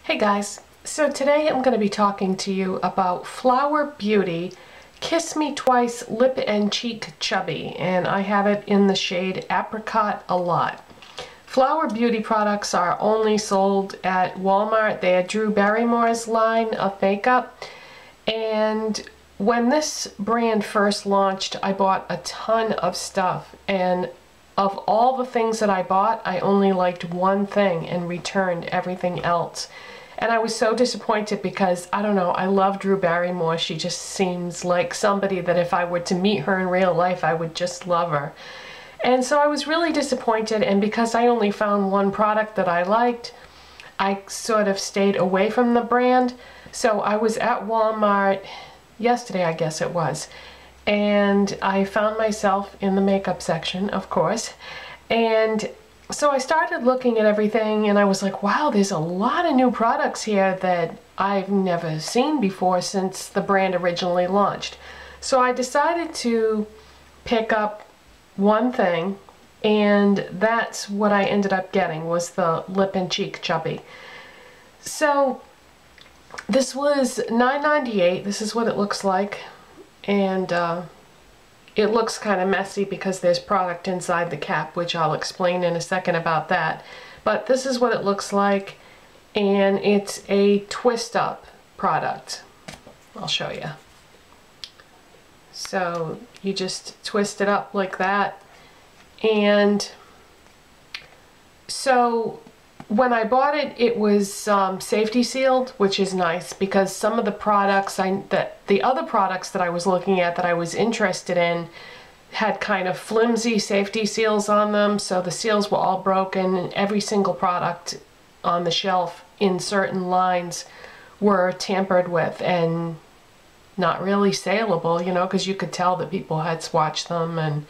Hey guys, so today I'm going to be talking to you about Flower Beauty Kiss Me Twice Lip and Cheek Chubby, and I have it in the shade Apricot-a-lot. Flower Beauty products are only sold at Walmart. They are Drew Barrymore's line of makeup, and when this brand first launched, I bought a ton of stuff, and of all the things that I bought, I only liked one thing and returned everything else. And I was so disappointed because, I don't know, I love Drew Barrymore. She just seems like somebody that if I were to meet her in real life, I would just love her. And so I was really disappointed, and because I only found one product that I liked, I sort of stayed away from the brand. So I was at Walmart yesterday, I guess it was, and I found myself in the makeup section, of course, and so I started looking at everything, and I was like, wow, there's a lot of new products here that I've never seen before since the brand originally launched. So I decided to pick up one thing, and that's what I ended up getting, was the Lip and Cheek Chubby. So this was $9.98. This is what it looks like, and it looks kind of messy because there's product inside the cap, which I'll explain in a second about that. But this is what it looks like, and it's a twist-up product. I'll show you. So you just twist it up like that, and so when I bought it, it was safety sealed, which is nice because some of the products, the other products that I was looking at that I was interested in had kind of flimsy safety seals on them, so the seals were all broken, and every single product on the shelf in certain lines were tampered with and not really saleable, you know, because you could tell that people had swatched them and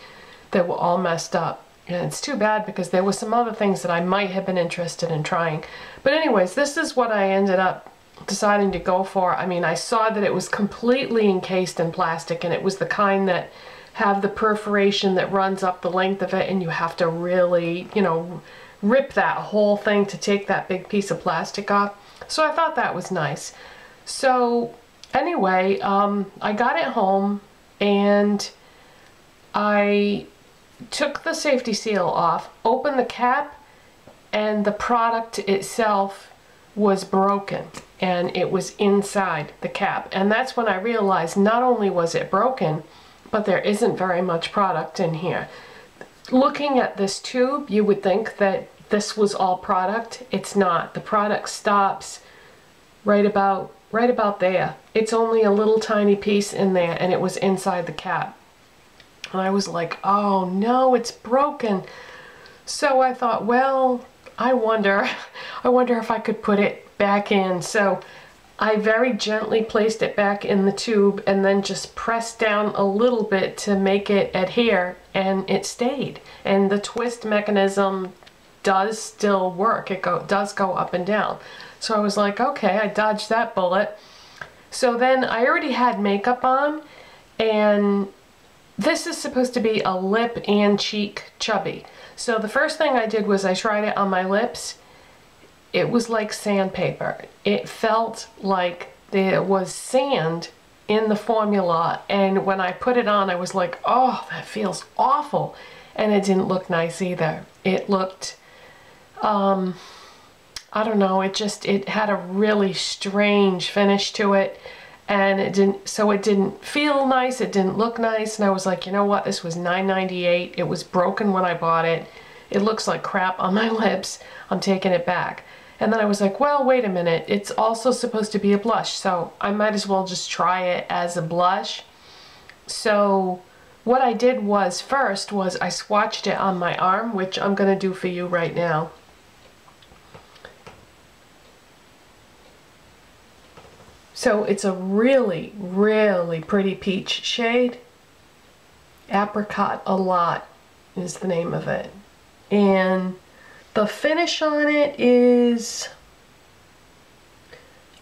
they were all messed up. And it's too bad because there were some other things that I might have been interested in trying. But anyways, this is what I ended up deciding to go for. I mean, I saw that it was completely encased in plastic, and it was the kind that have the perforation that runs up the length of it, and you have to really, you know, rip that whole thing to take that big piece of plastic off. So I thought that was nice. So anyway, I got it home, and I took the safety seal off, opened the cap, and the product itself was broken, and it was inside the cap. And that's when I realized not only was it broken, but there isn't very much product in here. Looking at this tube, you would think that this was all product. It's not. The product stops right about there. It's only a little tiny piece in there, and it was inside the cap. And I was like, oh no, it's broken. So I thought, well, I wonder if I could put it back in. So I very gently placed it back in the tube and then just pressed down a little bit to make it adhere, and it stayed. And the twist mechanism does still work. It does go up and down. So I was like, okay, I dodged that bullet. So then I already had makeup on, and this is supposed to be a lip and cheek chubby. So the first thing I did was I tried it on my lips. It was like sandpaper. It felt like there was sand in the formula, and when I put it on, I was like, oh, that feels awful. And it didn't look nice either. It looked, I don't know, it had a really strange finish to it. And it didn't feel nice, it didn't look nice, and I was like, you know what, this was $9.98, it was broken when I bought it, it looks like crap on my lips, I'm taking it back. And then I was like, well, wait a minute, it's also supposed to be a blush, so I might as well just try it as a blush. So what I did was, first was I swatched it on my arm, which I'm going to do for you right now. So it's a really, really pretty peach shade. Apricot-a-lot is the name of it. And the finish on it is,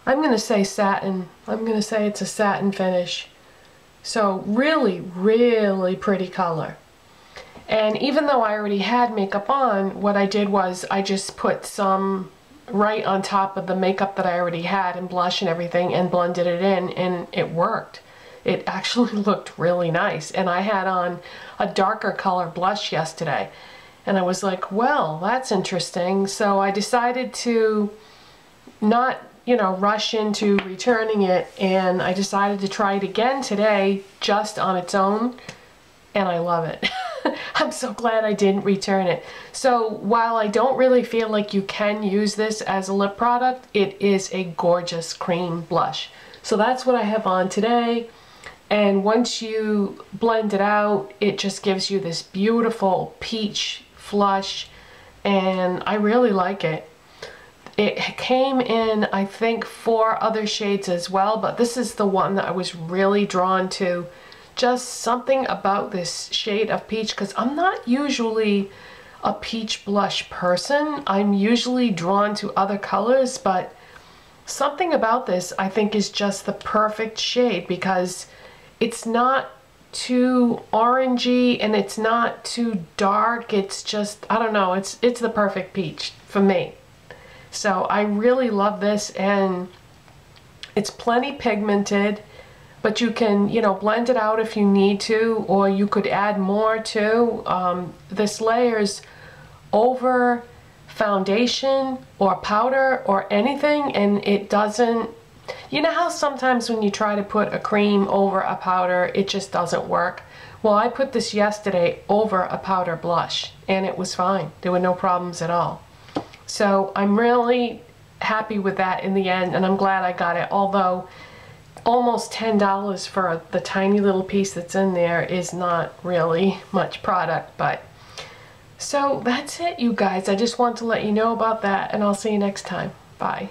I'm going to say satin. I'm going to say it's a satin finish. So really, really pretty color. And even though I already had makeup on, what I did was I just put some right on top of the makeup that I already had and blush and everything and blended it in, and it worked. It actually looked really nice. And I had on a darker color blush yesterday, and I was like, well, that's interesting. So I decided to not, you know, rush into returning it, and I decided to try it again today just on its own, and I love it. I'm so glad I didn't return it. So while I don't really feel like you can use this as a lip product, it is a gorgeous cream blush. So that's what I have on today. And once you blend it out, it just gives you this beautiful peach flush, and I really like it. It came in, I think, 4 other shades as well, but this is the one that I was really drawn to. Just something about this shade of peach, because I'm not usually a peach blush person. I'm usually drawn to other colors, but something about this I think is just the perfect shade, because it's not too orangey and it's not too dark. It's just, I don't know, it's the perfect peach for me. So I really love this, and it's plenty pigmented, but you can, you know, blend it out if you need to, or you could add more too. This layers over foundation or powder or anything, and it doesn't, you know how sometimes when you try to put a cream over a powder, it just doesn't work? Well, I put this yesterday over a powder blush, and it was fine. There were no problems at all. So I'm really happy with that in the end, and I'm glad I got it, although almost $10 for the tiny little piece that's in there is not really much product. But so that's it, you guys. I just want to let you know about that, and I'll see you next time. Bye.